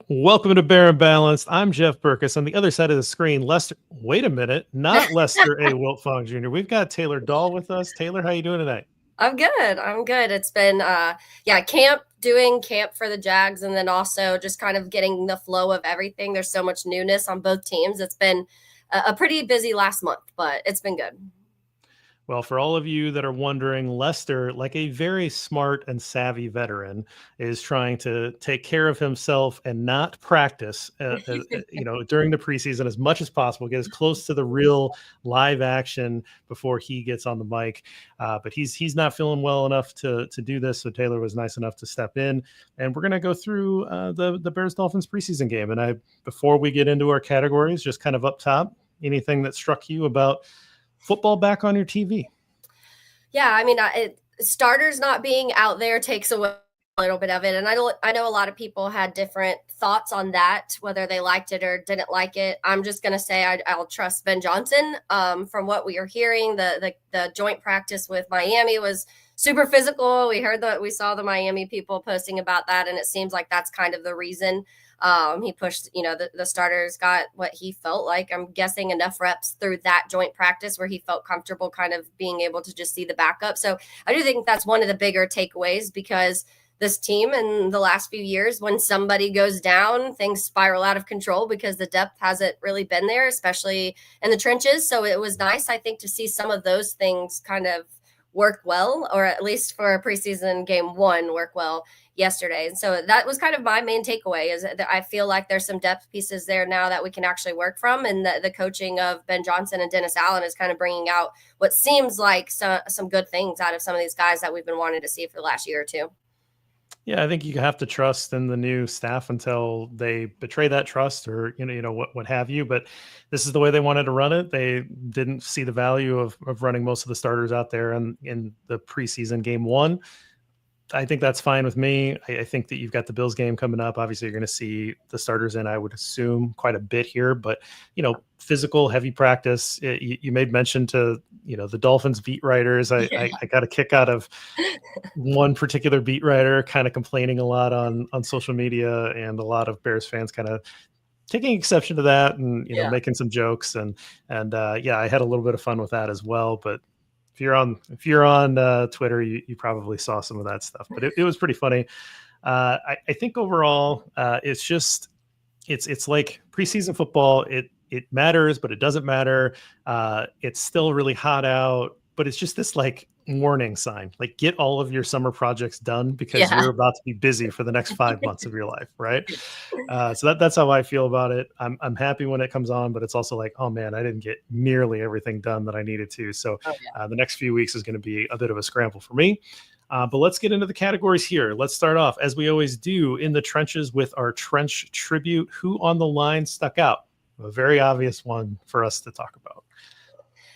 Welcome to Bear and Balanced. I'm Jeff Berckes. On the other side of the screen, Lester. Wait a minute, not Lester A. Wiltfong Jr. We've got Taylor Dahl with us. Taylor, how you doing tonight? I'm good. I'm good. It's been doing camp for the Jags and then also just kind of getting the flow of everything. There's so much newness on both teams. It's been a pretty busy last month, but it's been good. Well, for all of you that are wondering, Lester, like a very smart and savvy veteran, is trying to take care of himself and not practice, during the preseason as much as possible, get as close to the real live action before he gets on the mic. But he's not feeling well enough to do this, so Taylor was nice enough to step in, and we're gonna go through the Bears Dolphins preseason game. And before we get into our categories, just kind of up top, anything that struck you about football back on your TV? Yeah, I mean, starters not being out there takes away a little bit of it, and I know a lot of people had different thoughts on that, whether they liked it or didn't like it. I'm just gonna say I'll trust Ben Johnson. From what we are hearing, the joint practice with Miami was super physical. We saw the Miami people posting about that, and it seems like that's kind of the reason. He pushed, the starters got what he felt like, I'm guessing, enough reps through that joint practice where he felt comfortable kind of being able to just see the backup. So I do think that's one of the bigger takeaways, because this team in the last few years, when somebody goes down, things spiral out of control because the depth hasn't really been there, especially in the trenches. So it was nice, I think, to see some of those things kind of work well, or at least for preseason game one, work well yesterday. And so that was kind of my main takeaway, is that I feel like there's some depth pieces there now that we can actually work from. And the coaching of Ben Johnson and Dennis Allen is kind of bringing out what seems like some good things out of some of these guys that we've been wanting to see for the last year or two. Yeah, I think you have to trust in the new staff until they betray that trust, or what have you. But this is the way they wanted to run it. They didn't see the value of running most of the starters out there in the preseason game one. I think that's fine with me. I think that you've got the Bills game coming up. Obviously, you're going to see the starters in, I would assume, quite a bit here. But, physical, heavy practice. You made mention to, the Dolphins beat writers. I got a kick out of one particular beat writer kind of complaining a lot on social media, and a lot of Bears fans kind of taking exception to that and, making some jokes. And I had a little bit of fun with that as well. But if you're on Twitter, you probably saw some of that stuff, but it was pretty funny. I think overall, it's like preseason football. It matters, but it doesn't matter. It's still really hot out, but it's just this like warning sign, like get all of your summer projects done, because you're about to be busy for the next 5 months of your life. Right. So that's how I feel about it. I'm happy when it comes on, but it's also like, oh man, I didn't get nearly everything done that I needed to. So the next few weeks is going to be a bit of a scramble for me. But let's get into the categories here. Let's start off, as we always do, in the trenches with our trench tribute. Who on the line stuck out? A very obvious one for us to talk about.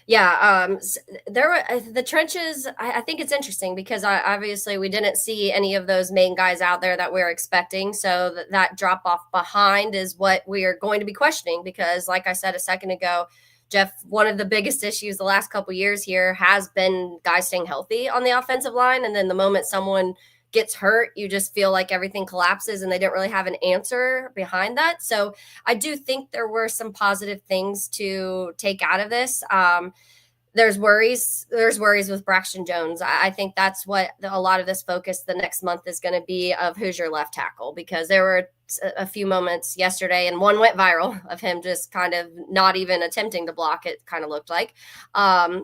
Yeah, there were the trenches. I think it's interesting because obviously we didn't see any of those main guys out there that we are expecting. So that drop off behind is what we are going to be questioning, because, like I said a second ago, Jeff, one of the biggest issues the last couple of years here has been guys staying healthy on the offensive line. And then the moment someone gets hurt, you just feel like everything collapses, and they didn't really have an answer behind that. So I do think there were some positive things to take out of this. There's worries with Braxton Jones. I think that's what a lot of this focus the next month is going to be, of who's your left tackle, because there were a few moments yesterday, and one went viral, of him just kind of not even attempting to block, it kind of looked like.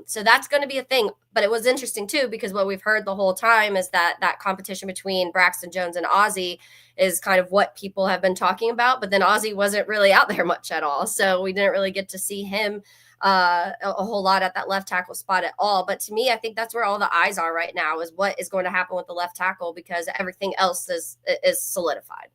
So that's going to be a thing. But it was interesting too, because what we've heard the whole time is that competition between Braxton Jones and Ozzie is kind of what people have been talking about. But then Ozzie wasn't really out there much at all, so we didn't really get to see him a whole lot at that left tackle spot at all. But to me, I think that's where all the eyes are right now, is what is going to happen with the left tackle, because everything else is solidified.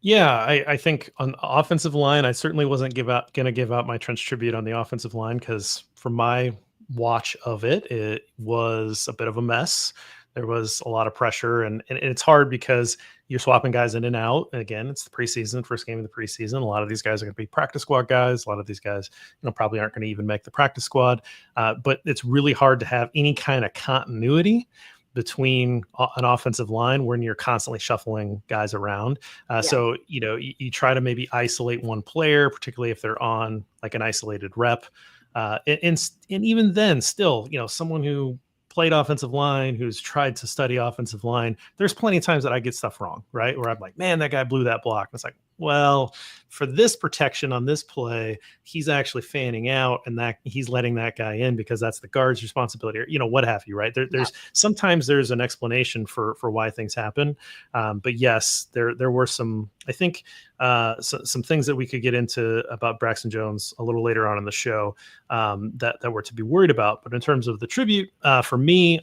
Yeah, I think on the offensive line, I certainly wasn't going to give out my trench tribute on the offensive line, because from my watch of it, it was a bit of a mess. There was a lot of pressure, and it's hard because you're swapping guys in and out. And again, it's the preseason, first game of the preseason. A lot of these guys are going to be practice squad guys. A lot of these guys, probably aren't going to even make the practice squad. But it's really hard to have any kind of continuity between an offensive line when you're constantly shuffling guys around. Yeah. So, you try to maybe isolate one player, particularly if they're on like an isolated rep. And even then, still, someone who played offensive line, who's tried to study offensive line, there's plenty of times that I get stuff wrong, right? Where I'm like, man, that guy blew that block. And it's like, well, for this protection on this play, he's actually fanning out and that he's letting that guy in because that's the guard's responsibility, or, what have you, right? There's sometimes there's an explanation for why things happen. But yes, there were some, I think, some things that we could get into about Braxton Jones a little later on in the show that were to be worried about. But in terms of the tribute, for me,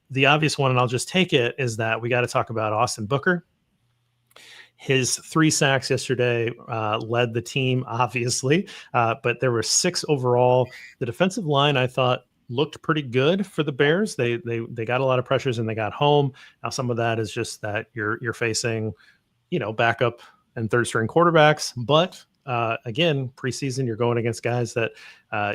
the obvious one, and I'll just take it, is that we got to talk about Austin Booker. His 3 sacks yesterday led the team, obviously, but there were 6 overall. The defensive line, I thought, looked pretty good for the Bears. They got a lot of pressures and they got home. Now, some of that is just that you're facing, backup and third string quarterbacks. But again, preseason, you're going against guys that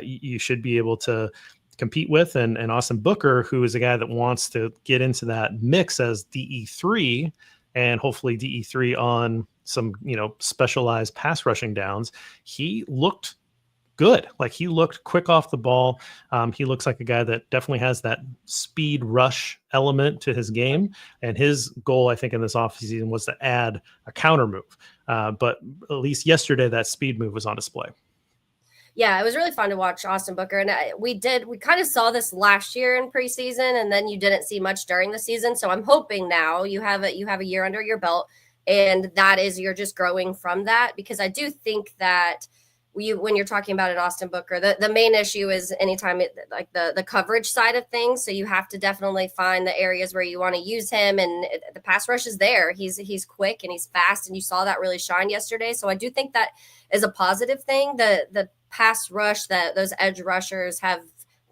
you should be able to compete with. And Austin Booker, who is a guy that wants to get into that mix as DE3 and hopefully DE3 on some, specialized pass rushing downs, he looked good. Like, he looked quick off the ball. He looks like a guy that definitely has that speed rush element to his game. And his goal, I think, in this offseason was to add a counter move. But at least yesterday, that speed move was on display. Yeah, it was really fun to watch Austin Booker. And we kind of saw this last year in preseason, and then you didn't see much during the season. So I'm hoping now you have a year under your belt, and that is, you're just growing from that, because I do think that when you're talking about an Austin Booker, the main issue is anytime like the coverage side of things. So you have to definitely find the areas where you want to use him, and the pass rush is there. He's quick and he's fast, and you saw that really shine yesterday. So I do think that is a positive thing. The pass rush, that those edge rushers have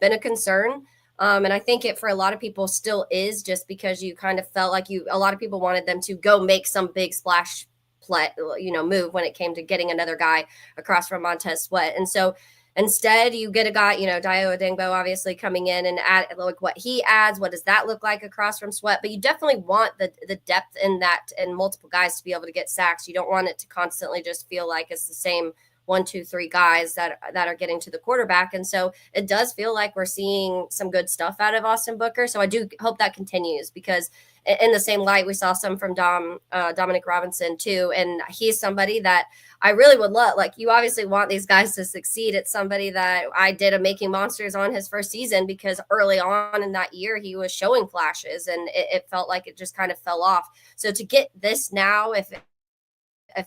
been a concern. And I think it for a lot of people still is, just because you kind of felt like a lot of people wanted them to go make some big splash play, move when it came to getting another guy across from Montez Sweat. And so instead you get a guy, Dayo Odengbo obviously coming in and add like what he adds. What does that look like across from Sweat? But you definitely want the depth in that and multiple guys to be able to get sacks. You don't want it to constantly just feel like it's the same 1, 2, 3 guys that are getting to the quarterback. And so it does feel like we're seeing some good stuff out of Austin Booker. So I do hope that continues, because in the same light, we saw some from Dominic Robinson too. And he's somebody that I really would love. Like, you obviously want these guys to succeed. It's somebody that I did a Making Monsters on his first season, because early on in that year, he was showing flashes and it felt like it just kind of fell off. So to get this now, if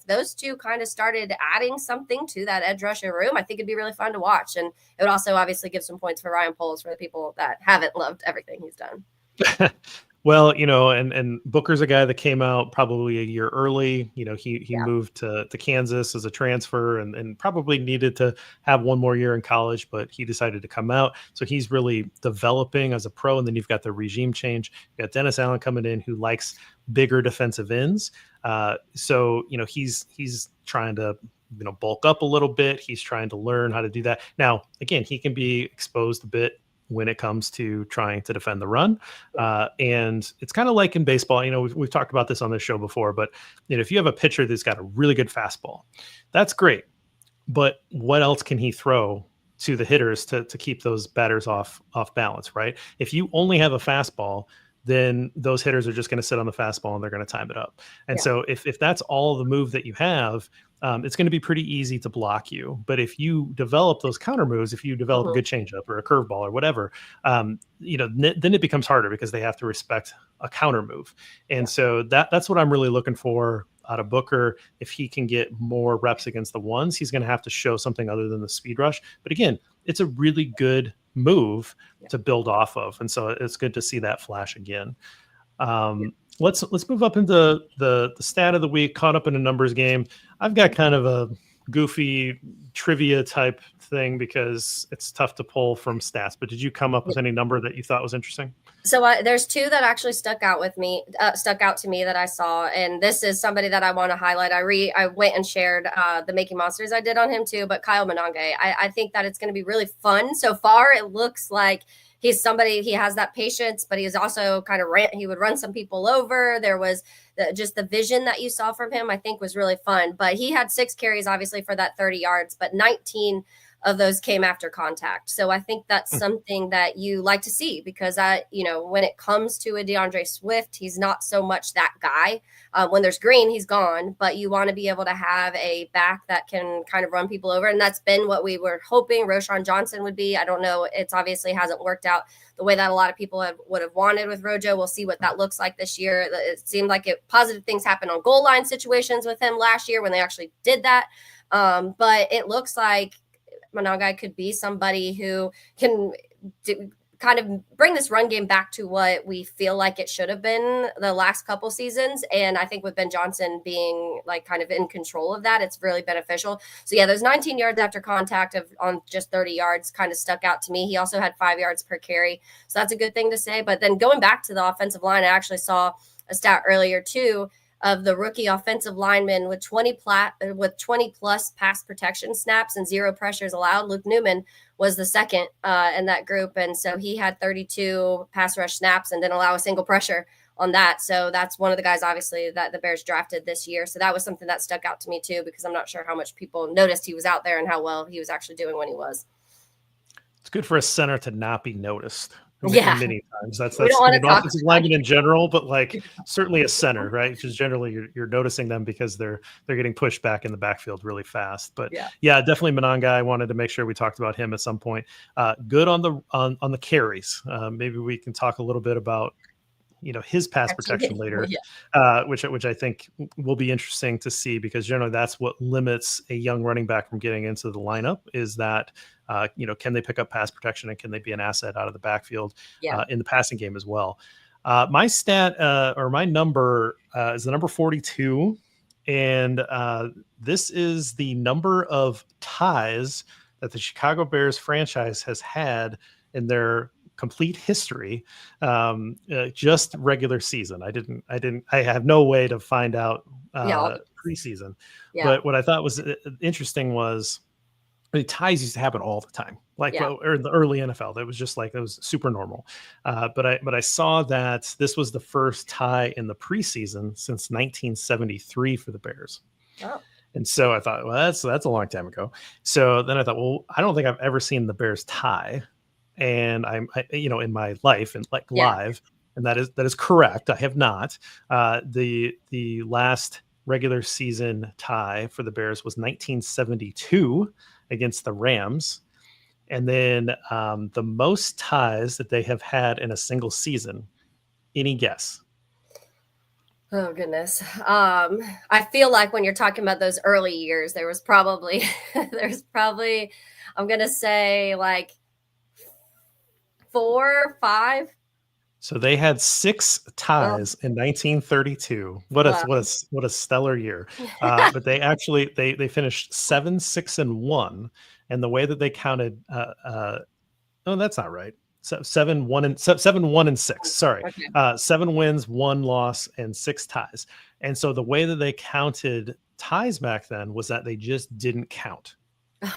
those two kind of started adding something to that edge rusher room, I think it'd be really fun to watch. And it would also obviously give some points for Ryan Poles for the people that haven't loved everything he's done. Well, and Booker's a guy that came out probably a year early. He moved to Kansas as a transfer and probably needed to have one more year in college, but he decided to come out. So he's really developing as a pro. And then you've got the regime change. You got Dennis Allen coming in, who likes bigger defensive ends. So he's trying to bulk up a little bit. He's trying to learn how to do that. Now, again, he can be exposed a bit when it comes to trying to defend the run. And it's kind of like in baseball, we've talked about this on this show before, but if you have a pitcher that's got a really good fastball, that's great. But what else can he throw to the hitters to keep those batters off balance, right? If you only have a fastball, then those hitters are just going to sit on the fastball and they're going to time it up. And so if that's all the move that you have, it's going to be pretty easy to block you. But if you develop those counter moves, if you develop a good changeup or a curveball or whatever, then it becomes harder, because they have to respect a counter move. And so that's what I'm really looking for out of Booker. If he can get more reps against the ones, he's going to have to show something other than the speed rush. But again, it's a really good move to build off of. And so it's good to see that flash again. Let's move up into the stat of the week, caught up in a numbers game. I've got kind of a goofy trivia type thing because it's tough to pull from stats. But did you come up with any number that you thought was interesting? So there's two that actually stuck out to me that I saw, and this is somebody that I want to highlight. I went and shared the Making Monsters I did on him too, but Kyle Monange, I think that it's going to be really fun. So far, it looks like he's somebody, he has that patience, but he's also kind of he would run some people over. There was just the vision that you saw from him, I think was really fun. But he had 6 carries, obviously, for that 30 yards, but 19 of those came after contact. So I think that's something that you like to see because when it comes to a DeAndre Swift, he's not so much that guy. When there's green, he's gone, but you want to be able to have a back that can kind of run people over. And that's been what we were hoping Roschon Johnson would be. I don't know. It's obviously hasn't worked out the way that a lot of people would have wanted with Rojo. We'll see what that looks like this year. It seemed like positive things happened on goal line situations with him last year when they actually did that. But it looks like Monangai could be somebody who can kind of bring this run game back to what we feel like it should have been the last couple seasons. And I think with Ben Johnson being like kind of in control of that, it's really beneficial. So yeah, those 19 yards after contact on just 30 yards kind of stuck out to me. He also had 5 yards per carry. So that's a good thing to say. But then going back to the offensive line, I actually saw a stat earlier too, of the rookie offensive lineman with 20 plus pass protection snaps and 0 pressures allowed. Luke Newman was the second in that group. And so he had 32 pass rush snaps and didn't allow a single pressure on that. So that's one of the guys, obviously, that the Bears drafted this year. So that was something that stuck out to me too, because I'm not sure how much people noticed he was out there and how well he was actually doing when he was. It's good for a center to not be noticed. Many times. That's offensive lineman in general, but like certainly a center, right? Because generally you're noticing them because they're getting pushed back in the backfield really fast. But yeah, definitely Monangai. I wanted to make sure we talked about him at some point. Good on the carries. Maybe we can talk a little bit about his pass protection later, which I think will be interesting to see because generally that's what limits a young running back from getting into the lineup is that can they pick up pass protection and can they be an asset out of the backfield in the passing game as well. My stat or my number is the number 42, and this is the number of ties that the Chicago Bears franchise has had in their complete history, just regular season. I have no way to find out preseason. But what I thought was interesting was ties used to happen all the time, or in the early NFL. That was just like, it was super normal. But I saw that this was the first tie in the preseason since 1973 for the Bears. Oh. And so I thought, well, that's a long time ago. So then I thought, well, I don't think I've ever seen the Bears tie. And in my life and live, and that is correct. I have not. The last regular season tie for the Bears was 1972 against the Rams, and then the most ties that they have had in a single season. Any guess? Oh goodness. I feel like when you're talking about those early years, there's probably I'm gonna say like 4, 5. So they had 6 ties in 1932. What a stellar year! But they actually they finished 7, 6, and 1. And the way that they counted, that's not right. So 7, 1, and 6. Sorry, okay. 7 wins, 1 loss, and 6 ties. And so the way that they counted ties back then was that they just didn't count.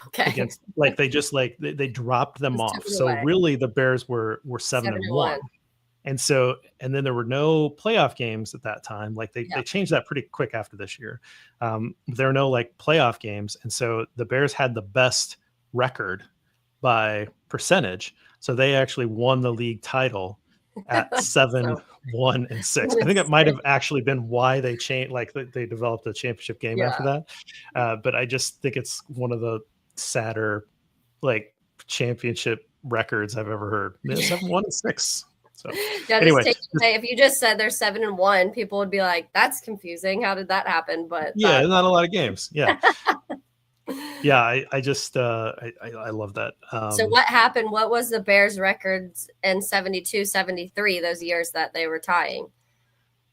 Okay. They dropped them off. So really the Bears were 7 and 1. And then there were no playoff games at that time. They changed that pretty quick after this year. There are no playoff games. And so the Bears had the best record by percentage. So they actually won the league title at 7, 1, and 6. I think it might have actually been why they changed, they developed a championship game after that. But I just think it's one of the sadder championship records I've ever heard. 7, 1, and 6. So anyway, if you just said they're 7 and 1, people would be like, "That's confusing. How did that happen?" But not a lot of games. Yeah, I just I love that. So what happened? What was the Bears' records in 72, 73? Those years that they were tying.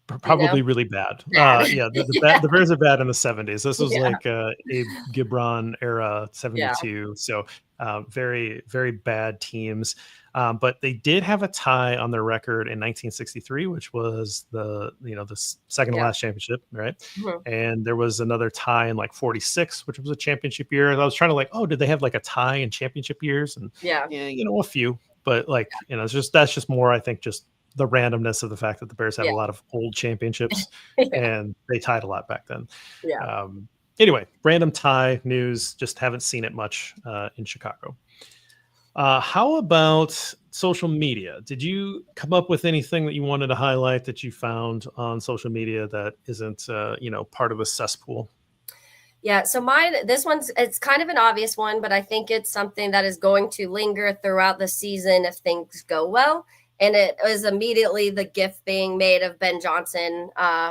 Do you know? Probably really bad. Bad. Yeah, Yeah. the Bears are bad in the 70s. This was Yeah. like Abe Gibron era Yeah. 72. So very, very bad teams. But they did have a tie on their record in 1963, which was the second to Yeah. last championship, right? Mhm. And there was another tie in like 46, which was a championship year. And I was trying to like, oh, did they have like a tie in championship years? And Yeah. yeah, a few, but like, that's just more, I think, just the randomness of the fact that the Bears have Yeah. a lot of old championships Yeah. and they tied a lot back then. Yeah. Um, anyway, random tie news, just haven't seen it much in Chicago. How about social media? Did you come up with anything that you wanted to highlight that you found on social media that isn't, part of a cesspool? Yeah, so this one's it's kind of an obvious one, but I think it's something that is going to linger throughout the season if things go well. And it was immediately the gift being made of Ben Johnson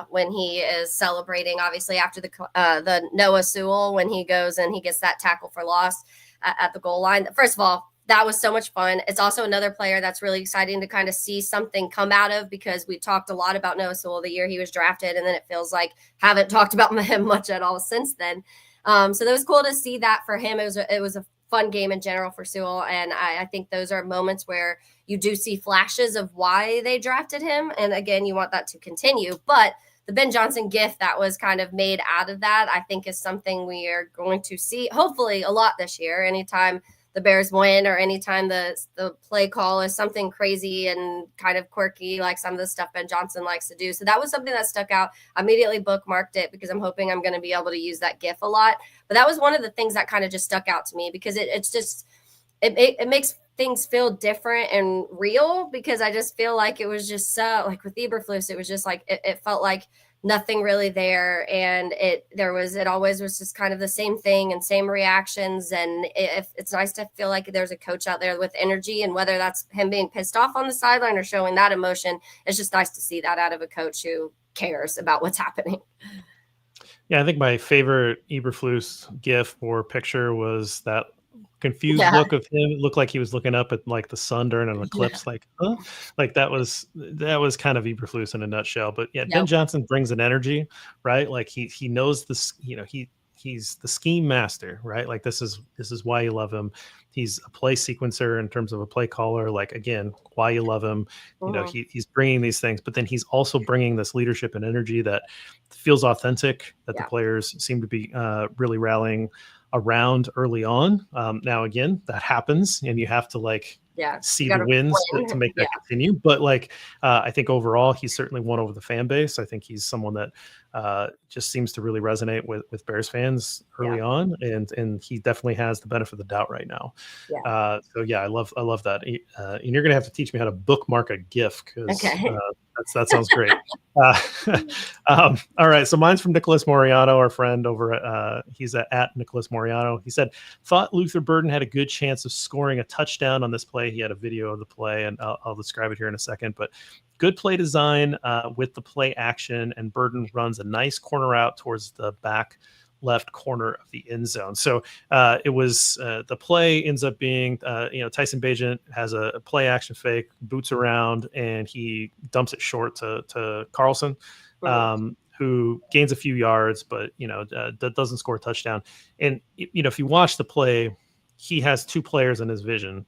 when he is celebrating, obviously after the Noah Sewell when he goes and he gets that tackle for loss at the goal line. First of all, that was so much fun. It's also another player that's really exciting to kind of see something come out of because we talked a lot about Noah Sewell the year he was drafted, and then it feels like haven't talked about him much at all since then. So that was cool to see that for him. It was a fun game in general for Sewell, and I think those are moments where you do see flashes of why they drafted him, and again, you want that to continue, but the Ben Johnson gift that was kind of made out of that, I think is something we are going to see hopefully a lot this year. Anytime the Bears win or anytime the play call is something crazy and kind of quirky, like some of the stuff Ben Johnson likes to do. So that was something that stuck out. I immediately bookmarked it because I'm hoping I'm going to be able to use that GIF a lot. But that was one of the things that kind of just stuck out to me because it makes things feel different and real because I just feel like it was just so like with Eberflus, it was just like it felt like nothing really there, and it always was just kind of the same thing and same reactions, and it's nice to feel like there's a coach out there with energy, and whether that's him being pissed off on the sideline or showing that emotion, it's just nice to see that out of a coach who cares about what's happening. Yeah, I think my favorite Eberflus gif or picture was that confused Yeah. look of him. It looked like he was looking up at like the sun during an Yeah. eclipse, like, huh? Like that was kind of Eberflus in a nutshell. But yeah, Ben Yep. Johnson brings an energy, right? Like he knows this, he's the scheme master, right? Like this is why you love him. He's a play sequencer in terms of a play caller. Like again, why you love him. Mhm. He's bringing these things, but then he's also bringing this leadership and energy that feels authentic. That the Yeah. players seem to be really rallying around early on. Now, again, that happens, and you have to like Yeah. You see got the to wins to win. make Yeah. that continue. But like, I think overall, he's certainly won over the fan base. I think he's someone that just seems to really resonate with Bears fans Yeah. early on, and he definitely has the benefit of the doubt right now. Yeah. So yeah, I love that. And you're gonna have to teach me how to bookmark a GIF because Okay. that sounds great. Uh, all right, so mine's from Nicholas Moriano, our friend over he's at Nicholas Moriano. He said, thought Luther Burden had a good chance of scoring a touchdown on this play. He had a video of the play, and I'll describe it here in a second. But good play design with the play action, and Burden runs a nice corner out towards the back left corner of the end zone. So it was the play ends up being, Tyson Bagent has a play action fake, boots around, and he dumps it short to Carlson, Mhm. who gains a few yards, but doesn't score a touchdown. And if you watch the play, he has two players in his vision.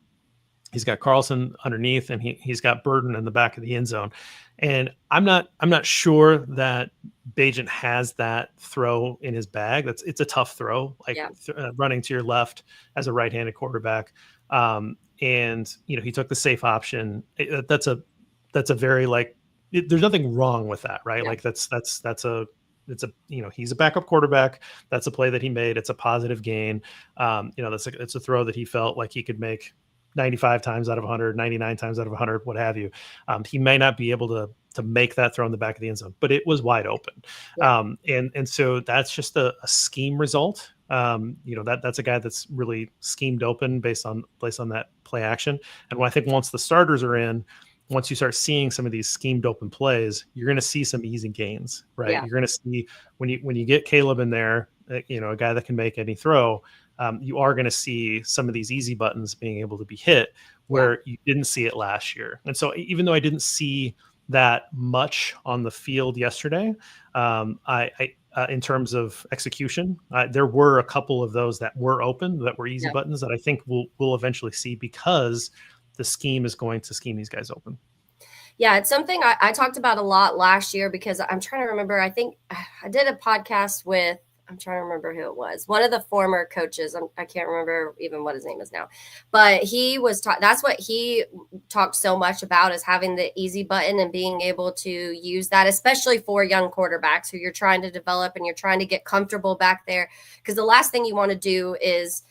He's got Carlson underneath, and he's got Burden in the back of the end zone. And I'm not sure that Bagent has that throw in his bag. It's a tough throw, like Yeah. running to your left as a right-handed quarterback. And he took the safe option. That's a very like there's nothing wrong with that, right? Yeah. Like it's a he's a backup quarterback. That's a play that he made. It's a positive gain. It's a throw that he felt like he could make 95 times out of 100, 99 times out of 100, what have you. He may not be able to make that throw in the back of the end zone, but it was wide open. Yeah. And so that's just a scheme result. That's a guy that's really schemed open based on that play action. And I think once the starters are in, once you start seeing some of these schemed open plays, you're going to see some easy gains, right? Yeah. You're going to see when you get Caleb in there, a guy that can make any throw. You are going to see some of these easy buttons being able to be hit Yeah. where you didn't see it last year. And so even though I didn't see that much on the field yesterday. In terms of execution, there were a couple of those that were open, that were easy Yeah. buttons that I think we'll eventually see because the scheme is going to scheme these guys open. Yeah, it's something I talked about a lot last year because I'm trying to remember. I think I did a podcast with, I'm trying to remember who it was. One of the former coaches. I can't remember even what his name is now, but he was that's what he talked so much about, is having the easy button and being able to use that, especially for young quarterbacks who you're trying to develop and you're trying to get comfortable back there. Because the last thing you want to do is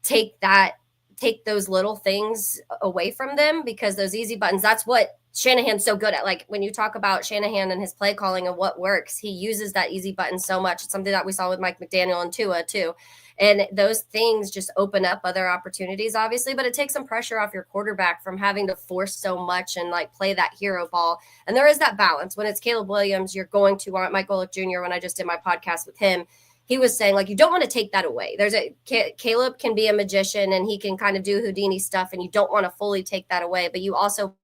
take those little things away from them, because those easy buttons, that's what Shanahan's so good at. Like when you talk about Shanahan and his play calling and what works, he uses that easy button so much. It's something that we saw with Mike McDaniel and Tua too. And those things just open up other opportunities, obviously, but it takes some pressure off your quarterback from having to force so much and like play that hero ball. And there is that balance. When it's Caleb Williams, you're going to want Mike Golick Jr. When I just did my podcast with him, he was saying, like, you don't want to take that away. Caleb can be a magician and he can kind of do Houdini stuff, and you don't want to fully take that away, but you also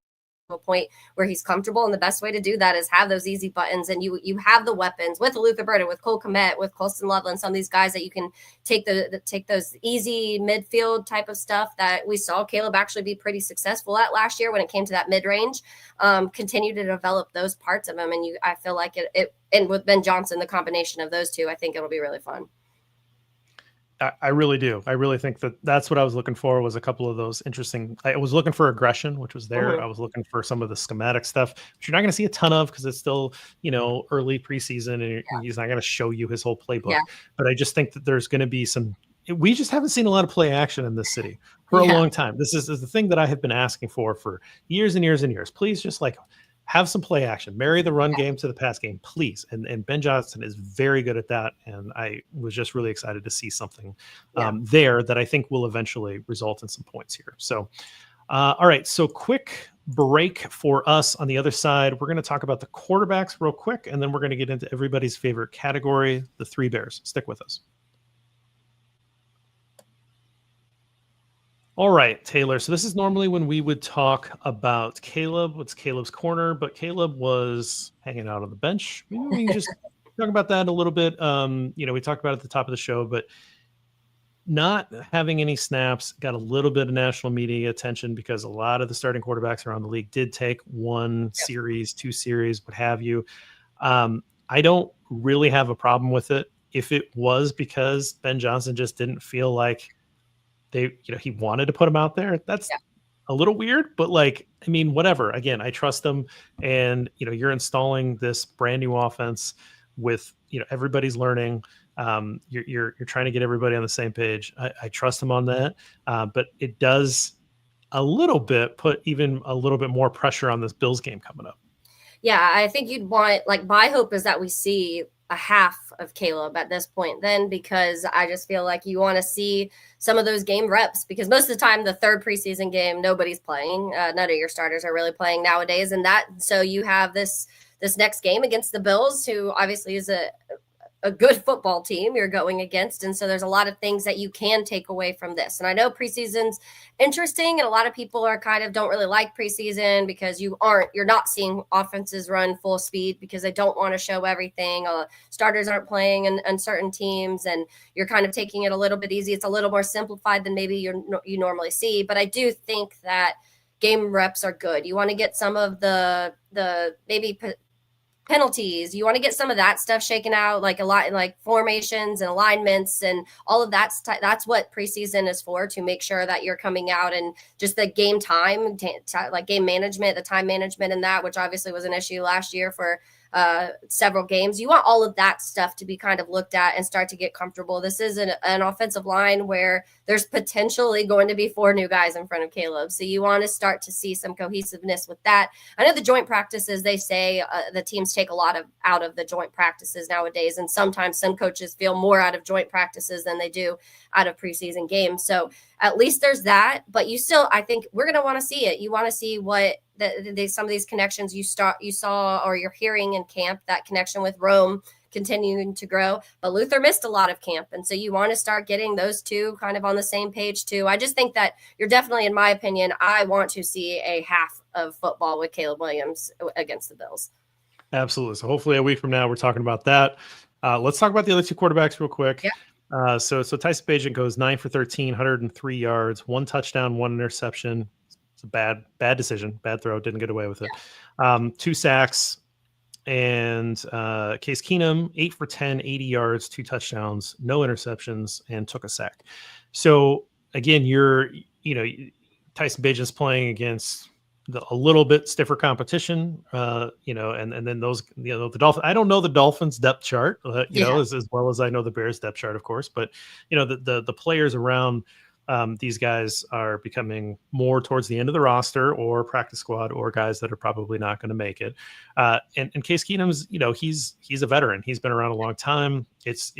a point where he's comfortable. And the best way to do that is have those easy buttons. And you have the weapons with Luther Burden, with Cole Kmet, with Colston Loveland, some of these guys that you can take take those easy midfield type of stuff that we saw Caleb actually be pretty successful at last year when it came to that mid-range. Continue to develop those parts of him. And I feel like it and with Ben Johnson, the combination of those two, I think it'll be really fun. I really do. I really think that's what I was looking for, was a couple of those interesting. I was looking for aggression, which was there. I was looking for some of the schematic stuff, which you're not going to see a ton of because it's still, early preseason, and he's not going to show you his whole playbook. Yeah. But I just think that there's going to be some. We just haven't seen a lot of play action in this city for a long time. This is the thing that I have been asking for years and years and years. Please just have some play action, marry the run game to the pass game, please. And Ben Johnson is very good at that. And I was just really excited to see something there that I think will eventually result in some points here. So, all right. So quick break for us on the other side. We're going to talk about the quarterbacks real quick, and then we're going to get into everybody's favorite category, the three bears. Stick with us. All right, Taylor. So this is normally when we would talk about Caleb. What's Caleb's corner? But Caleb was hanging out on the bench. Maybe we can just talk about that a little bit. We talked about it at the top of the show, but not having any snaps got a little bit of national media attention because a lot of the starting quarterbacks around the league did take one series, 2 series, what have you. I don't really have a problem with it. If it was because Ben Johnson just didn't feel like he wanted to put him out there, that's a little weird, but whatever. Again, I trust him, and you're installing this brand new offense with everybody's learning. You're trying to get everybody on the same page. I trust him on that, but it does a little bit put even a little bit more pressure on this Bills game coming up. Yeah, I think you'd want, my hope is that we see a half of Caleb at this point then, because I just feel like you want to see some of those game reps, because most of the time the third preseason game, nobody's playing. None of your starters are really playing nowadays. And so you have this next game against the Bills, who obviously is a good football team you're going against. And so there's a lot of things that you can take away from this. And I know preseason's interesting, and a lot of people are don't really like preseason because you're not seeing offenses run full speed because they don't want to show everything. Starters aren't playing in certain teams, and you're kind of taking it a little bit easy. It's a little more simplified than maybe you normally see. But I do think that game reps are good. You want to get some of the maybe penalties. You want to get some of that stuff shaken out, a lot in formations and alignments and all of that. That's what preseason is for, to make sure that you're coming out and just the game time, game management, the time management and that, which obviously was an issue last year for several games. You want all of that stuff to be kind of looked at and start to get comfortable. This is an offensive line where there's potentially going to be 4 new guys in front of Caleb. So you want to start to see some cohesiveness with that. I know the joint practices, they say the teams take a lot out of the joint practices nowadays. And sometimes some coaches feel more out of joint practices than they do out of preseason games. So at least there's that, but I think we're going to want to see it. You want to see what some of these connections you saw or you're hearing in camp, that connection with Rome continuing to grow. But Luther missed a lot of camp. And so you want to start getting those two kind of on the same page too. I just think that you're definitely, in my opinion, I want to see a half of football with Caleb Williams against the Bills. Absolutely. So hopefully a week from now, we're talking about that. Let's talk about the other two quarterbacks real quick. Yeah. So Tyson Bagent goes 9 for 13, 103 yards, 1 touchdown, 1 interception. It's a bad decision, bad throw. Didn't get away with it. 2 sacks. And Case Keenum, 8 for 10, 80 yards, 2 touchdowns, no interceptions, and took a sack. So again, Tyson Bagent's playing against a little bit stiffer competition, and then those, the Dolphins. I don't know the Dolphins depth chart, as well as I know the Bears depth chart, of course. But the players around these guys are becoming more towards the end of the roster or practice squad, or guys that are probably not going to make it. And Case Keenum's, he's a veteran. He's been around a long time. It's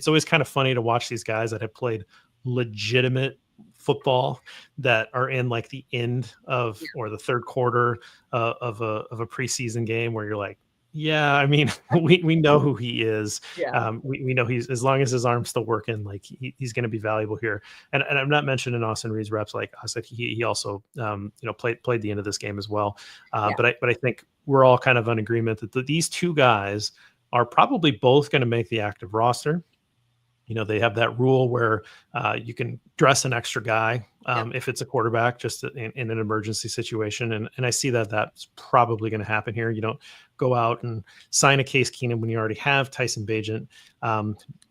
always kind of funny to watch these guys that have played legitimate football that are in like the end of or the third quarter of a preseason game where you're like, yeah, I mean, we know who he is. Yeah. We know he's, as long as his arm's still working, like he's going to be valuable here. And I'm not mentioning Austin Reed's reps. Like I said, he also played the end of this game as well. But I think we're all kind of in agreement that these two guys are probably both going to make the active roster. They have that rule where you can dress an extra guy if it's a quarterback, just in an emergency situation. And I see that that's probably going to happen here. You don't go out and sign a Case Keenum when you already have Tyson Bagent,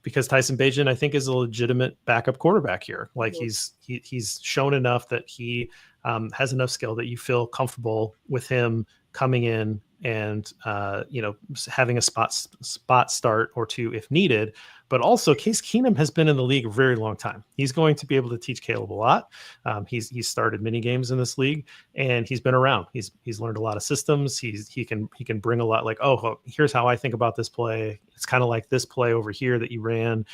because Tyson Bagent, I think, is a legitimate backup quarterback here. Like he's shown enough that he has enough skill that you feel comfortable with him coming in and having a spot start or two if needed. But also, Case Keenum has been in the league a very long time. He's going to be able to teach Caleb a lot. He's started many games in this league, and he's been around. He's learned a lot of systems. He can bring a lot. Like, oh, here's how I think about this play. It's kind of like this play over here that you ran.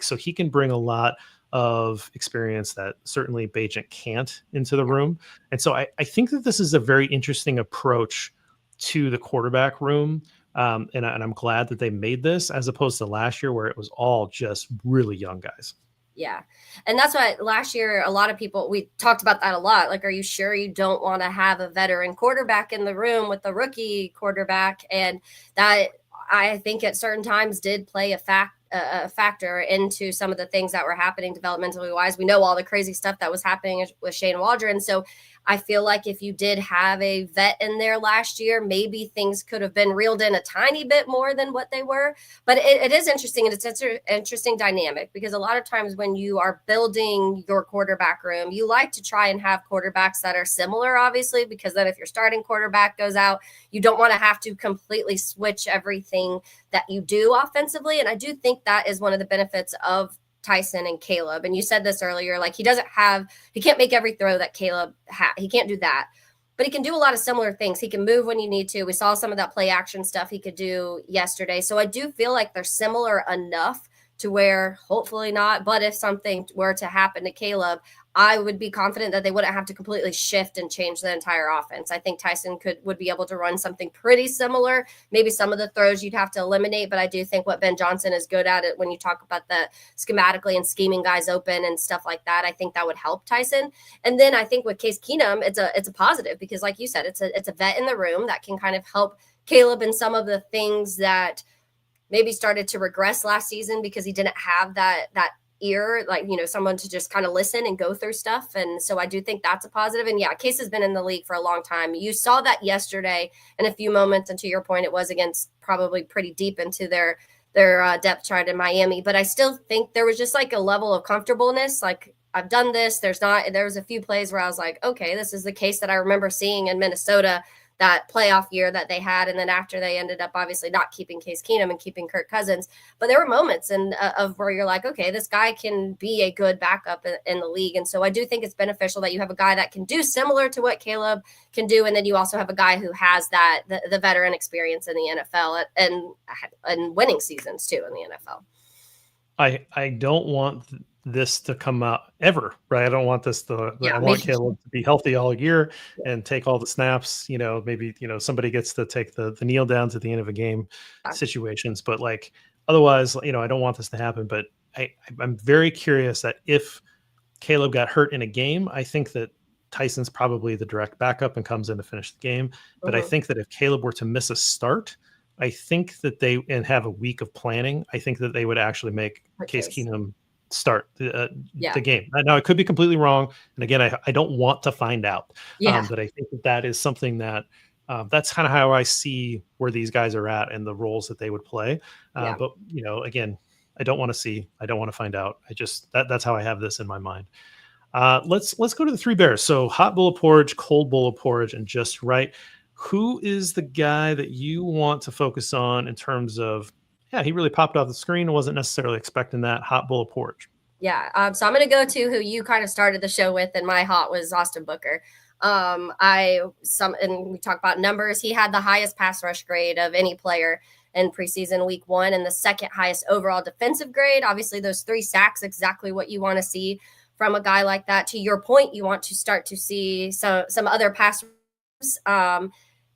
So he can bring a lot of experience that certainly Bagent can't into the room. And so I think that this is a very interesting approach to the quarterback room. And I'm glad that they made this as opposed to last year where it was all just really young guys. Yeah. And that's why last year, a lot of people, we talked about that a lot. Like, are you sure you don't want to have a veteran quarterback in the room with the rookie quarterback? And that, I think at certain times did play a factor into some of the things that were happening developmentally wise. We know all the crazy stuff that was happening with Shane Waldron. So I feel like if you did have a vet in there last year, maybe things could have been reeled in a tiny bit more than what they were. But it is interesting, and it's an interesting dynamic, because a lot of times when you are building your quarterback room, you like to try and have quarterbacks that are similar, obviously, because then if your starting quarterback goes out, you don't want to have to completely switch everything that you do offensively. And I do think that is one of the benefits of Tyson and Caleb. And you said this earlier, like he can't make every throw that Caleb he can't do that, but he can do a lot of similar things. He can move when you need to. We saw some of that play action stuff he could do yesterday. So I do feel like they're similar enough to where, hopefully not, but if something were to happen to Caleb, I would be confident that they wouldn't have to completely shift and change the entire offense. I think Tyson would be able to run something pretty similar. Maybe some of the throws you'd have to eliminate, but I do think what Ben Johnson is good at it when you talk about the schematically and scheming guys open and stuff like that, I think that would help Tyson. And then I think with Case Keenum, it's a positive, because like you said, it's a vet in the room that can kind of help Caleb in some of the things that maybe started to regress last season because he didn't have that ear, like, someone to just kind of listen and go through stuff. And so I do think that's a positive. And yeah, Case has been in the league for a long time. You saw that yesterday in a few moments. And to your point, it was against probably pretty deep into their depth chart in Miami. But I still think there was just like a level of comfortableness. Like, I've done this. There was a few plays where I was like, okay, this is the Case that I remember seeing in Minnesota that playoff year that they had. And then after they ended up obviously not keeping Case Keenum and keeping Kirk Cousins. But there were moments of where you're like, okay, this guy can be a good backup in the league. And so I do think it's beneficial that you have a guy that can do similar to what Caleb can do. And then you also have a guy who has the veteran experience in the NFL and winning seasons too in the NFL. I don't want this to come out ever, right? I don't want this to, I Yeah, want me. Caleb to be healthy all year and take all the snaps, maybe, somebody gets to take the kneel downs at the end of a game situations, but like, otherwise, I don't want this to happen, but I'm very curious that if Caleb got hurt in a game, I think that Tyson's probably the direct backup and comes in to finish the game. But I Mhm. think that if Caleb were to miss a start, I think that and have a week of planning, I think that they would actually make Her Case case. Keenum start Yeah. the game. Now, it could be completely wrong. And again, I don't want to find out. Yeah. But I think that is something that that's kind of how I see where these guys are at and the roles that they would play. Yeah. But, again, I don't want to see. I don't want to find out. I just that's how I have this in my mind. Let's go to the three bears. So hot bowl of porridge, cold bowl of porridge, and just right. Who is the guy that you want to focus on in terms of? Yeah, he really popped off the screen. Wasn't necessarily expecting that hot bowl of porridge. Yeah. So I'm going to go to who you kind of started the show with, and my hot was Austin Booker. And we talk about numbers. He had the highest pass rush grade of any player in preseason week 1, and the second highest overall defensive grade. Obviously, those 3 sacks, exactly what you want to see from a guy like that. To your point, you want to start to see some other pass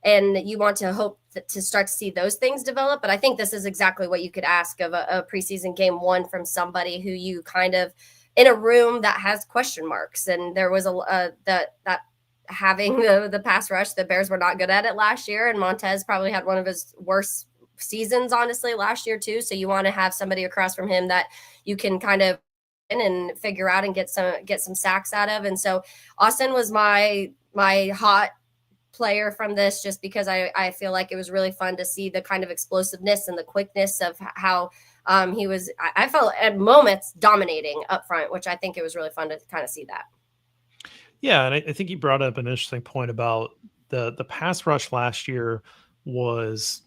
and you want to hope to start to see those things develop. But I think this is exactly what you could ask of a preseason game 1 from somebody who you kind of in a room that has question marks. And there was that having the pass rush, the Bears were not good at it last year, and Montez probably had one of his worst seasons, honestly, last year too. So you want to have somebody across from him that you can kind of and figure out and get some sacks out of. And so Austin was my hot player from this, just because I feel like it was really fun to see the kind of explosiveness and the quickness of how he was. I felt at moments dominating up front, which I think it was really fun to kind of see that. Yeah, and I think you brought up an interesting point about the pass rush last year was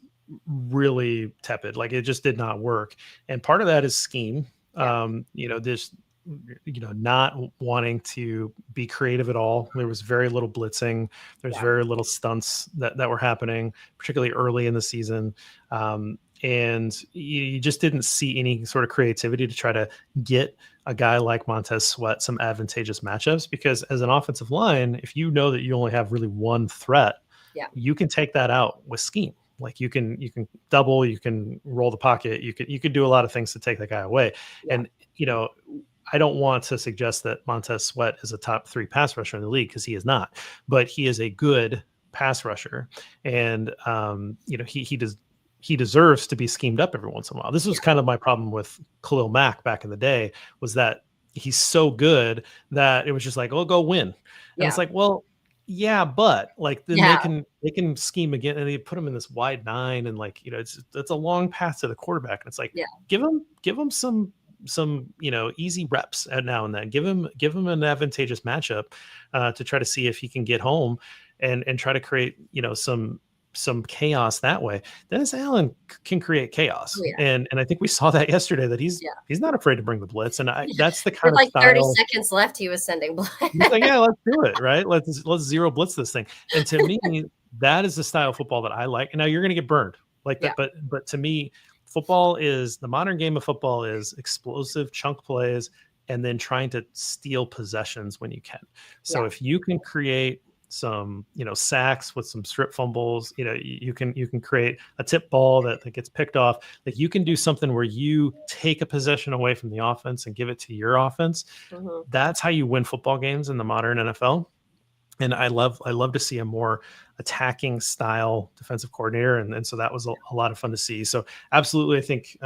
really tepid. Like it just did not work, and part of that is scheme. Yeah. This not wanting to be creative at all. There was very little blitzing. There's Yeah. very little stunts that were happening, particularly early in the season. And you just didn't see any sort of creativity to try to get a guy like Montez Sweat some advantageous matchups, because as an offensive line, if you know that you only have really one threat, Yeah. you can take that out with scheme. Like you can double, you can roll the pocket, you could do a lot of things to take that guy away. Yeah. And I don't want to suggest that Montez Sweat is a top 3 pass rusher in the league, because he is not, but he is a good pass rusher. And he deserves to be schemed up every once in a while. This was kind of my problem with Khalil Mack back in the day, was that he's so good that it was just like, oh, go win. And Yeah. it's like, well, yeah, but like then Yeah. they can scheme again, and they put him in this wide 9, and like, it's a long path to the quarterback. And it's like, Yeah. give him some easy reps at now and then. Give him an advantageous matchup to try to see if he can get home and try to create some chaos that way. Dennis Allen can create chaos. Oh, yeah. And I think we saw that yesterday, that he's not afraid to bring the blitz. And that's the kind With of like 30 style. seconds left, he was sending blitz. He's like, yeah, let's do it. Right. Let's zero blitz this thing. And to me, that is the style of football that I like. And now you're going to get burned like that. But to me, the modern game of football is explosive chunk plays and then trying to steal possessions when you can. So if you can create some, sacks with some strip fumbles, you can create a tip ball that gets picked off. Like you can do something where you take a possession away from the offense and give it to your offense. Mm-hmm. That's how you win football games in the modern NFL. And I love to see a more attacking style defensive coordinator. And so that was a lot of fun to see. So absolutely. I think,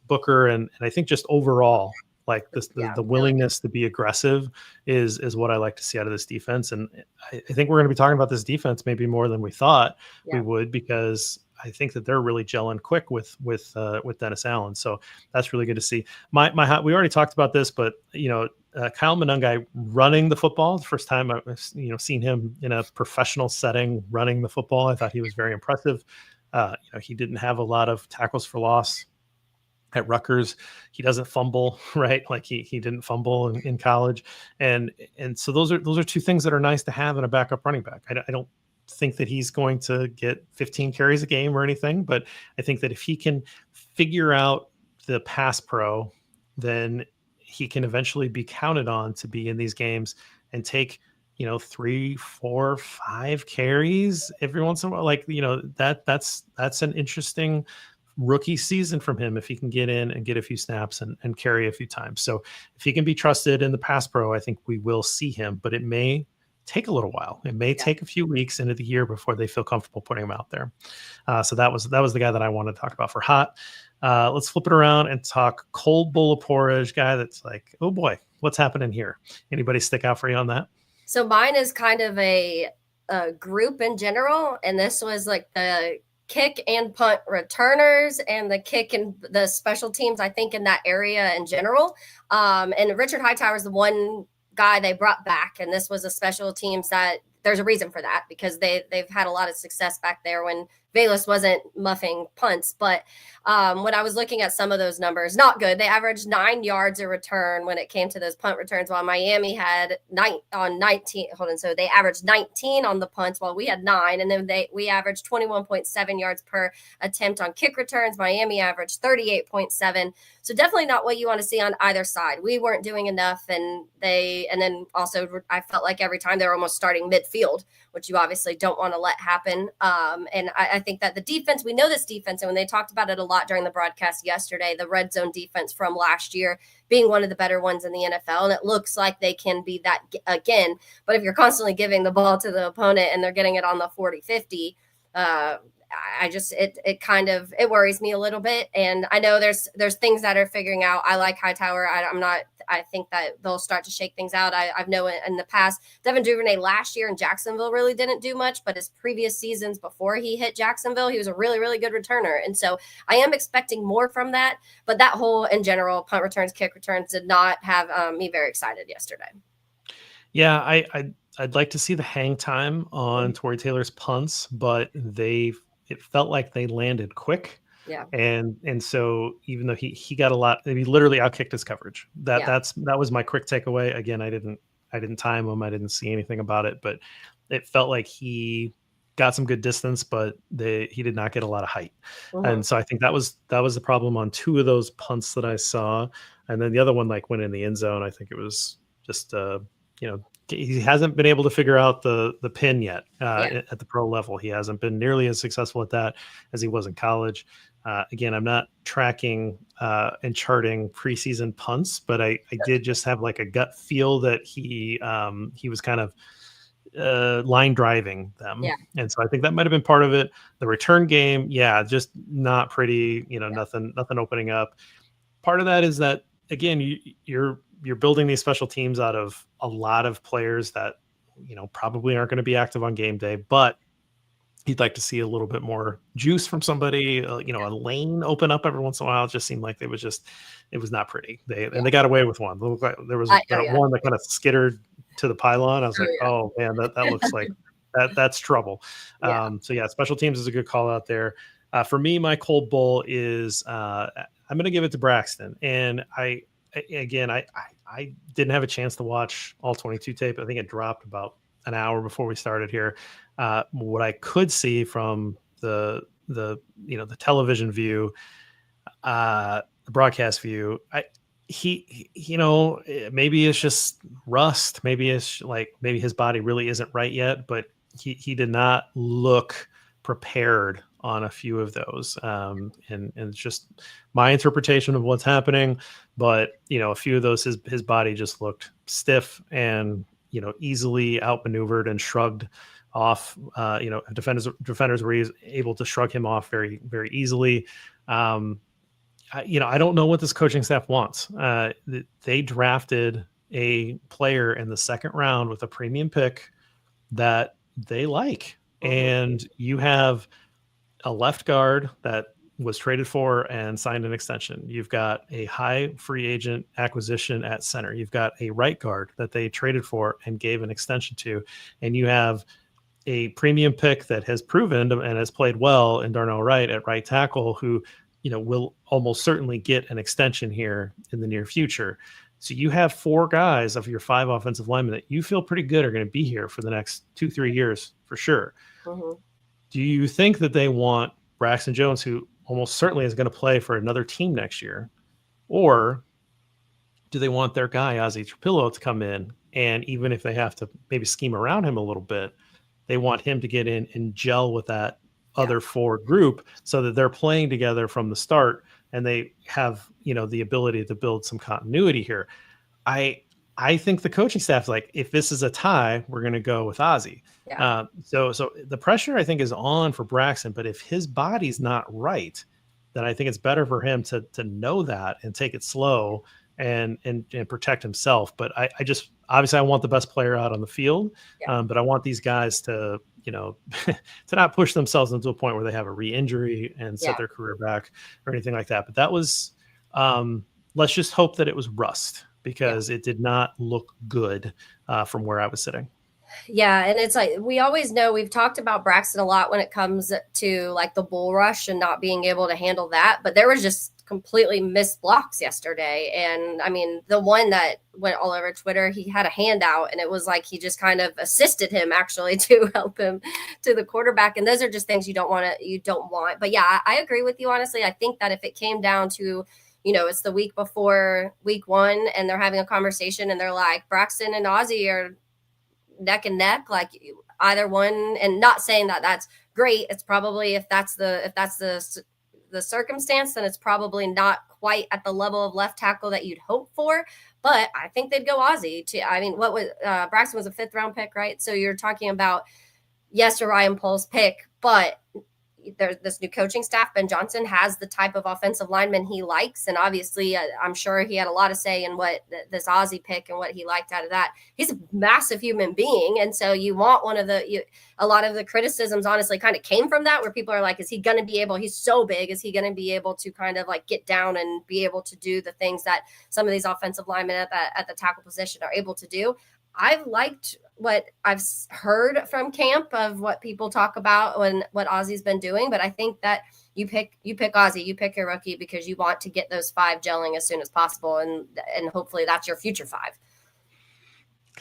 Booker and I think just overall, like the willingness to be aggressive is what I like to see out of this defense. And I think we're going to be talking about this defense maybe more than we thought we would, because I think that they're really gelling quick with Dennis Allen. So that's really good to see. We already talked about this, but Kyle Monangai running the football, the first time I've seen him in a professional setting running the football. I thought he was very impressive. He didn't have a lot of tackles for loss at Rutgers. He doesn't fumble, right? Like he didn't fumble in college. And so those are 2 things that are nice to have in a backup running back. I don't think that he's going to get 15 carries a game or anything, but I think that if he can figure out the pass pro, then he can eventually be counted on to be in these games and take, 3, 4, 5 carries every once in a while. Like, that's an interesting rookie season from him if he can get in and get a few snaps and carry a few times. So if he can be trusted in the pass pro, I think we will see him, but it may take a little while. It may take a few weeks into the year before they feel comfortable putting him out there. So that was the guy that I wanted to talk about for hot. Let's flip it around and talk cold bowl of porridge guy that's like, oh boy, what's happening here? Anybody stick out for you on that? So mine is kind of a group in general, and this was like the kick and punt returners and the kick and the special teams, I think, in that area in general. And Richard Hightower is the one guy they brought back, and this was a special teams that there's a reason for that, because they've had a lot of success back there when Bayless wasn't muffing punts. But when I was looking at some of those numbers, not good. They averaged 9 yards a return when it came to those punt returns, while Miami had 19. So they averaged 19 on the punts, while we had 9, and then we averaged 21.7 yards per attempt on kick returns. Miami averaged 38.7. So definitely not what you want to see on either side. We weren't doing enough, and then also I felt like every time they were almost starting midfield, which you obviously don't want to let happen. And I think that the defense, we know this defense, and when they talked about it a lot during the broadcast yesterday, the red zone defense from last year being one of the better ones in the NFL, and it looks like they can be that again. But if you're constantly giving the ball to the opponent and they're getting it on the 40-50, it worries me a little bit. And I know there's things that are figuring out. I like Hightower. I think that they'll start to shake things out. I've known in the past, Devin Duvernay last year in Jacksonville really didn't do much, but his previous seasons before he hit Jacksonville, he was a really, really good returner. And so I am expecting more from that. But that whole, in general, punt returns, kick returns did not have me very excited yesterday. Yeah, I'd like to see the hang time on Torrey Taylor's punts, but it felt like they landed quick. Yeah. And so even though he got a lot, he literally outkicked his coverage. That was my quick takeaway. Again, I didn't time him. I didn't see anything about it, but it felt like he got some good distance, but he did not get a lot of height. And so I think that was the problem on 2 of those punts that I saw. And then the other one like went in the end zone. I think it was just he hasn't been able to figure out the pin yet at the pro level. He hasn't been nearly as successful at that as he was in college. Again, I'm not tracking and charting preseason punts, but I did just have like a gut feel that he was kind of line driving them. Yeah. And so I think that might've been part of it. The return game, just not pretty, nothing opening up. Part of that is that, again, you're building these special teams out of a lot of players that, probably aren't going to be active on game day, but you'd like to see a little bit more juice from somebody, a lane open up every once in a while. It just seemed like it was not pretty. And they got away with one. There was one that kind of skittered to the pylon. I was oh man, that looks like that's trouble. So special teams is a good call out there. For me, my cold bowl is, I'm going to give it to Braxton. And I didn't have a chance to watch all 22 tape. I think it dropped about an hour before we started here. What I could see from the television view, the broadcast view, maybe it's just rust. Maybe it's like, maybe his body really isn't right yet, but he did not look prepared on a few of those. And it's just my interpretation of what's happening. But, a few of those, his body just looked stiff and, easily outmaneuvered and shrugged off. Defenders were able to shrug him off very, very easily. I don't know what this coaching staff wants. They drafted a player in the second round with a premium pick that they like. And you have a left guard that was traded for and signed an extension. You've got a high free agent acquisition at center. You've got a right guard that they traded for and gave an extension to. And you have a premium pick that has proven and has played well in Darnell Wright at right tackle, who, will almost certainly get an extension here in the near future. So you have 4 guys of your 5 offensive linemen that you feel pretty good are going to be here for the next 2-3 years for sure. Do you think that they want Braxton Jones, who almost certainly is going to play for another team next year? Or do they want their guy Ozzy Trapillo to come in, and even if they have to maybe scheme around him a little bit, they want him to get in and gel with that Yeah. other forward group so that they're playing together from the start and they have, the ability to build some continuity here. I I think the coaching staff's like, if this is a tie, we're going to go with Ozzy. Yeah. So the pressure I think is on for Braxton, but if his body's not right, then I think it's better for him to know that and take it slow and protect himself. But I just obviously I want the best player out on the field, Yeah. but I want these guys to to not push themselves into a point where they have a re-injury and set Yeah. their career back or anything like that. But that was let's just hope that it was rust because it did not look good from where I was sitting. Yeah, and it's like we always know we've talked about Braxton a lot when it comes to like the bull rush and not being able to handle that, but there was just completely missed blocks yesterday. And I mean, the one that went all over Twitter, he had a handout and it was like he just kind of assisted him actually to help him to the quarterback. And those are just things you don't want. But yeah, I agree with you honestly. I think that if it came down to it's the week before week 1 and they're having a conversation and they're like Braxton and Ozzy are neck and neck, like either one, and not saying that that's great. It's probably if that's the circumstance, then it's probably not quite at the level of left tackle that you'd hope for. But I think they'd go Ozzy. I mean, what was Braxton was a 5th round pick, right? So you're talking about yes, a Ryan Poles pick, but there's this new coaching staff. Ben Johnson has the type of offensive lineman he likes. And obviously, I'm sure he had a lot of say in what this Ozzy pick and what he liked out of that. He's a massive human being. And so you want a lot of the criticisms, honestly, kind of came from that, where people are like, is he going to be able, he's so big, is he going to be able to kind of like get down and be able to do the things that some of these offensive linemen at the tackle position are able to do? I've liked what I've heard from camp of what people talk about when what Ozzy's been doing, but I think that you pick Ozzy, you pick your rookie because you want to get those 5 gelling as soon as possible, and hopefully that's your future 5.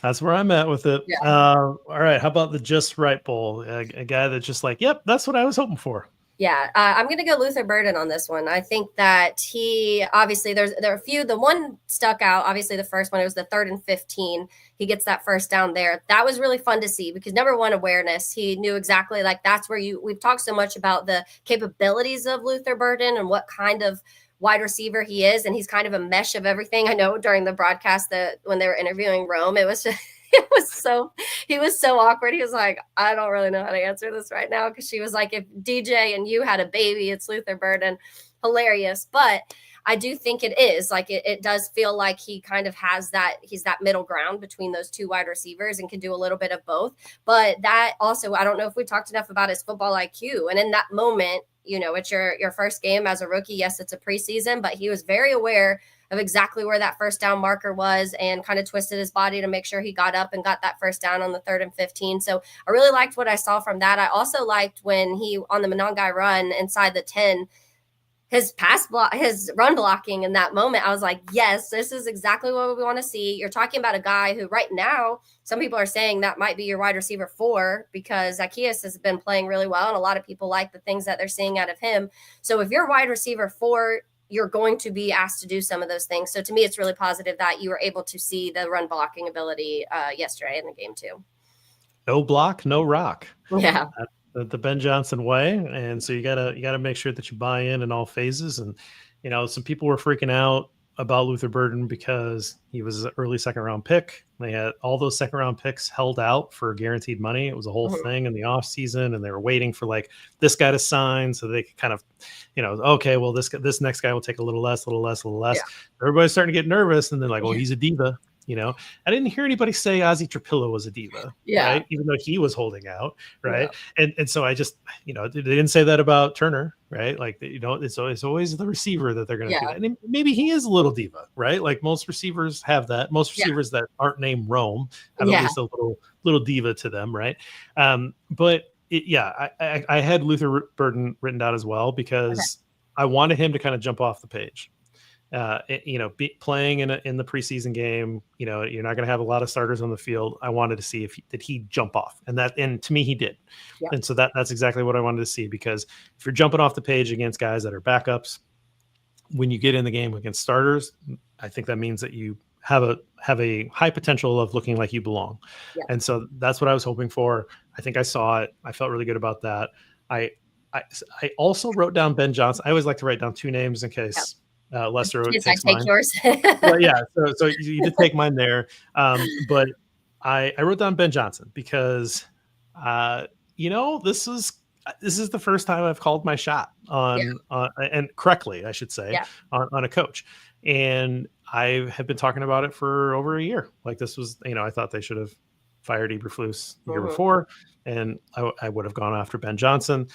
That's where I'm at with it. Yeah. All right, how about the just right bowl? A guy that's just like, yep, that's what I was hoping for. Yeah, I'm going to go Luther Burden on this one. I think that he obviously there are a few. The one stuck out. Obviously, the first one, it was the 3rd and 15. He gets that first down there. That was really fun to see because number one, awareness. He knew exactly like that's where we've talked so much about the capabilities of Luther Burden and what kind of wide receiver he is, and he's kind of a mesh of everything. I know during the broadcast that when they were interviewing Rome, it was just. He was so awkward. He was like, I don't really know how to answer this right now. Cause she was like, if DJ and you had a baby, it's Luther Burden. Hilarious. But I do think it is like, it does feel like he kind of has he's that middle ground between those 2 wide receivers and can do a little bit of both. But that also, I don't know if we talked enough about his football IQ. And in that moment, it's your first game as a rookie. Yes, it's a preseason, but he was very aware of exactly where that first down marker was and kind of twisted his body to make sure he got up and got that first down on the 3rd and 15. So I really liked what I saw from that. I also liked when he, on the Monongai run inside the 10, his his run blocking in that moment. I was like, yes, this is exactly what we want to see. You're talking about a guy who right now, some people are saying that might be your wide receiver 4 because Zacchaeus has been playing really well. And a lot of people like the things that they're seeing out of him. So if you're wide receiver 4, you're going to be asked to do some of those things. So to me, it's really positive that you were able to see the run blocking ability yesterday in the game too. No block, no rock. Yeah. The Ben Johnson way. And so you gotta make sure that you buy in all phases. And, some people were freaking out about Luther Burden because he was an early 2nd round pick. They had all those 2nd round picks held out for guaranteed money. It was a whole thing in the off season, and they were waiting for like this guy to sign so they could kind of, okay, well this next guy will take a little less. Yeah. Everybody's starting to get nervous, and then like, oh, he's a diva. I didn't hear anybody say Ozzy Trapillo was a diva, right? Even though he was holding out, right? Yeah. And so I just, they didn't say that about Turner, right? Like, it's always the receiver that they're going to do that. And maybe he is a little diva, right? Like most receivers have that. Most receivers that aren't named Rome have at least a little diva to them, right? But I had Luther Burden written down as well because I wanted him to kind of jump off the page. Playing in the preseason game, you're not going to have a lot of starters on the field. I wanted to see did he jump off, and to me he did. Yeah. And so that's exactly what I wanted to see, because if you're jumping off the page against guys that are backups, when you get in the game against starters, I think that means that you have a high potential of looking like you belong. Yeah. And so that's what I was hoping for. I think I saw it. I felt really good about that. I I, I also wrote down Ben Johnson. I always like to write down two names in Yeah. case Lester Yes, I takes take mine. yours. Well, yeah. So you did take mine there, but I wrote down Ben Johnson because uh, this is the first time I've called my shot Yeah. on and correctly, I should say, Yeah. on a coach, and I have been talking about it for over a year. Like this was, I thought they should have fired Eberflus the year Hmm. before, and I would have gone after Ben Johnson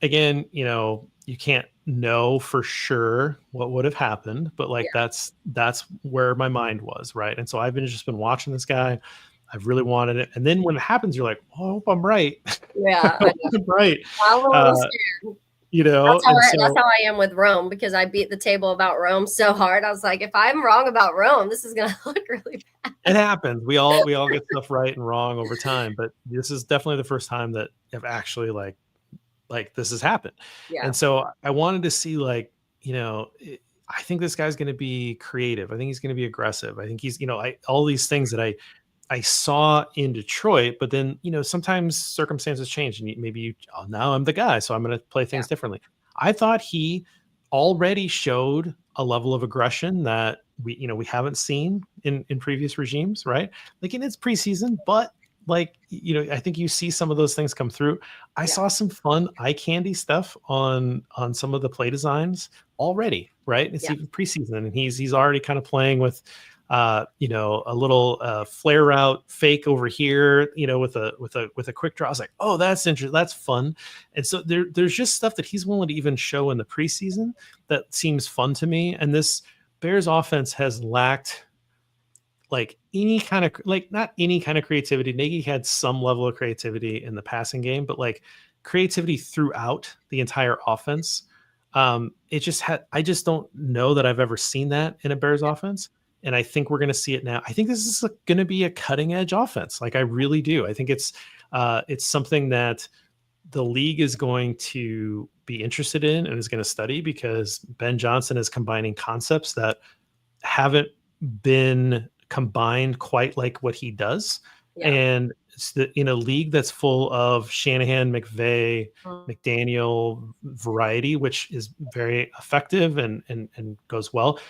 again. You can't know for sure what would have happened, but like Yeah. that's where my mind was, right? And so I've just been watching this guy. I've really wanted it, and then when it happens, you're like, oh, I hope I'm right. I Yeah. I hope know. I'm right. I'm a little Uh, scared. and That's so how I am with Rome because I beat the table about Rome so hard. I was like, if I'm wrong about Rome, this is gonna look really bad. it happens. We all get stuff right and wrong over time, but this is definitely the first time that I've actually like this has happened. Yeah. And so I wanted to see I think this guy's going to be creative. I think he's going to be aggressive. I think he's, all these things that I saw in Detroit, but then, sometimes circumstances change and maybe now I'm the guy, so I'm going to play Yeah. things differently. I thought he already showed a level of aggression that we haven't seen in previous regimes, right? Like in its preseason, but like, I think you see some of those things come through. I Yeah. saw some fun eye candy stuff on some of the play designs already, right? It's Yeah. even preseason and he's already kind of playing with a little flare route fake over here, with a quick draw. I was like, oh, that's interesting, that's fun. And so there's just stuff that he's willing to even show in the preseason that seems fun to me. And this Bears offense has lacked like any kind of like not any kind of creativity. Nagy had some level of creativity in the passing game, but like creativity throughout the entire offense. It just had I just don't know that I've ever seen that in a Bears offense. And I think we're going to see it now. I think this is going to be a cutting edge offense. Like I really do. I think it's something that the league is going to be interested in and is going to study because Ben Johnson is combining concepts that haven't been combined quite like what he does. Yeah. And it's in a league that's full of Shanahan, McVay, McDaniel variety, which is very effective and goes well.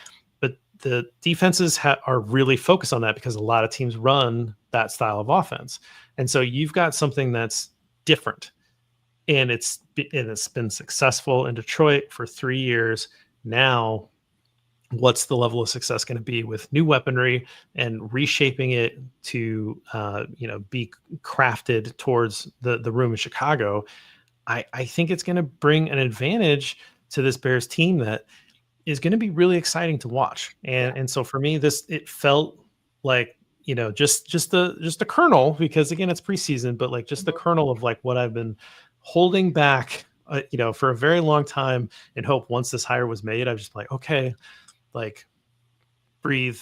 But the defenses are really focused on that because a lot of teams run that style of offense. And so you've got something that's different. And it's been successful in Detroit for 3 years. Now what's the level of success going to be with new weaponry and reshaping it to be crafted towards the room in Chicago? I think it's going to bring an advantage to this Bears team that is going to be really exciting to watch. And so for me, it felt like just the kernel, because again it's preseason, but like just the kernel of like what I've been holding back for a very long time in hope. Once this hire was made, I was just like, okay, like breathe,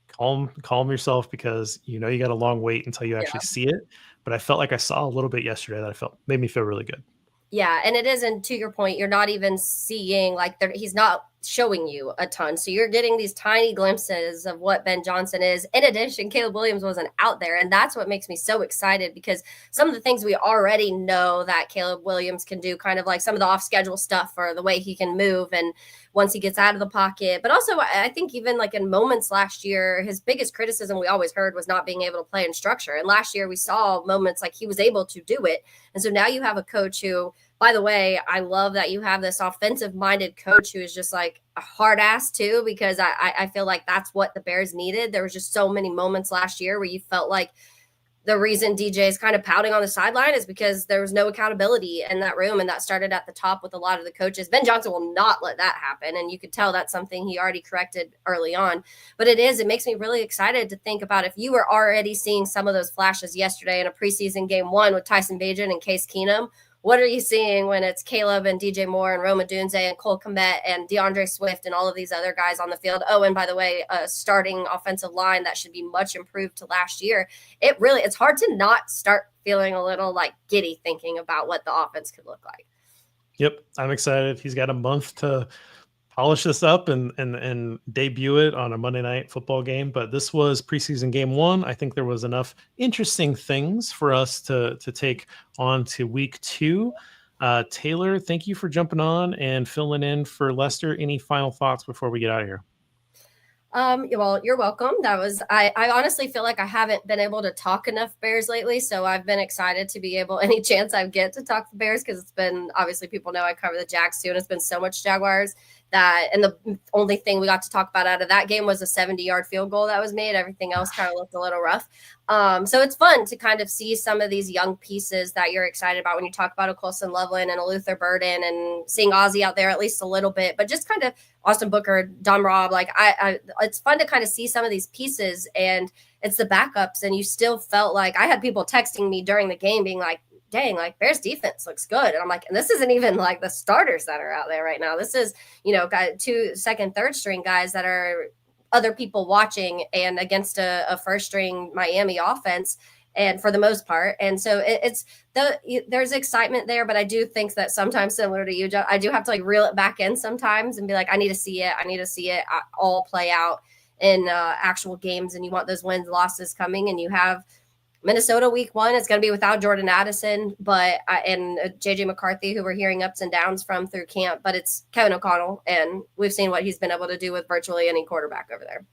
calm yourself, because you got a long wait until you actually see it. But I felt like I saw a little bit yesterday that made me feel really good. Yeah, and it isn't, to your point, you're not even seeing he's not showing you a ton. So you're getting these tiny glimpses of what Ben Johnson is. In addition, Caleb Williams wasn't out there. And that's what makes me so excited, because some of the things we already know that Caleb Williams can do, kind of like some of the off schedule stuff or the way he can move and once he gets out of the pocket. But also, I think even like in moments last year, his biggest criticism we always heard was not being able to play in structure. And last year we saw moments like he was able to do it. And so now you have a coach who, by the way, I love that you have this offensive minded coach who is just like a hard ass too, because I feel like that's what the Bears needed. There was just so many moments last year where you felt like the reason DJ is kind of pouting on the sideline is because there was no accountability in that room. And that started at the top with a lot of the coaches. Ben Johnson will not let that happen. And you could tell that's something he already corrected early on. But it makes me really excited to think about if you were already seeing some of those flashes yesterday in a preseason game 1 with Tyson Bagent and Case Keenum. What are you seeing when it's Caleb and DJ Moore and Roma Dunze and Cole Kmet and DeAndre Swift and all of these other guys on the field? Oh, and by the way, a starting offensive line that should be much improved to last year. It's hard to not start feeling a little like giddy thinking about what the offense could look like. Yep. I'm excited. He's got a month to polish this up and debut it on a Monday night football game. But this was preseason game 1. I think there was enough interesting things for us to take on to week 2. Taylor, thank you for jumping on and filling in for Lester. Any final thoughts before we get out of here? Well, you're welcome. I honestly feel like I haven't been able to talk enough Bears lately. So I've been excited to be able, any chance I get to talk the Bears, because it's been, obviously people know I cover the Jags too. And it's been so much Jaguars and the only thing we got to talk about out of that game was a 70-yard field goal that was made. Everything else kind of looked a little rough. So it's fun to kind of see some of these young pieces that you're excited about when you talk about a Colson Loveland and a Luther Burden, and seeing Ozzie out there at least a little bit, but just kind of Austin Booker, Don Robb. Like it's fun to kind of see some of these pieces, and it's the backups. And you still felt like, I had people texting me during the game being like, dang, like Bears defense looks good. And I'm like, and this isn't even like the starters that are out there right now. This is, got 2 second, third string guys that are other people watching, and against a first string Miami offense. And for the most part. And so there's excitement there, but I do think that sometimes, similar to you, Joe, I do have to like reel it back in sometimes and be like, I need to see it all play out in actual games. And you want those wins, losses coming, and you have Minnesota week 1. It's going to be without Jordan Addison, and JJ McCarthy, who we're hearing ups and downs from through camp, but it's Kevin O'Connell, and we've seen what he's been able to do with virtually any quarterback over there.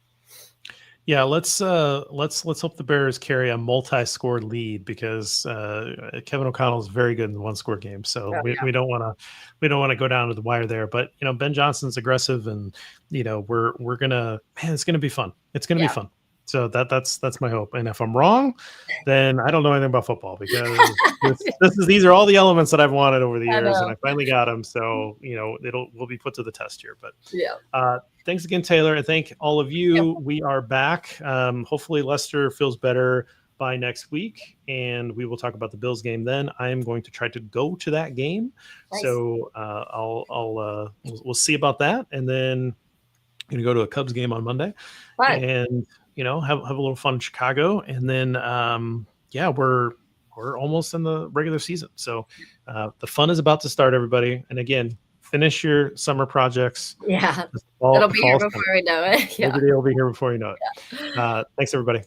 Yeah, let's hope the Bears carry a multi-score lead, because Kevin O'Connell is very good in the 1-score game. So we don't want to go down to the wire there. But Ben Johnson's aggressive, and we're gonna, man, it's gonna be fun. It's gonna be fun. So that's my hope. And if I'm wrong, then I don't know anything about football, because these are all the elements that I've wanted over the years, and I finally got them. So we'll be put to the test here. But thanks again, Taylor, and thank all of you. Yep. We are back. Hopefully Lester feels better by next week, and we will talk about the Bills game then. I am going to try to go to that game. Nice. So we'll see about that, and then I'm going to go to a Cubs game on Monday. Right. And have a little fun in Chicago, and then we're almost in the regular season. So the fun is about to start, everybody. And again, finish your summer projects. Yeah, it'll be here before we know it. Yeah. Every day will be here before you know it. Thanks, everybody.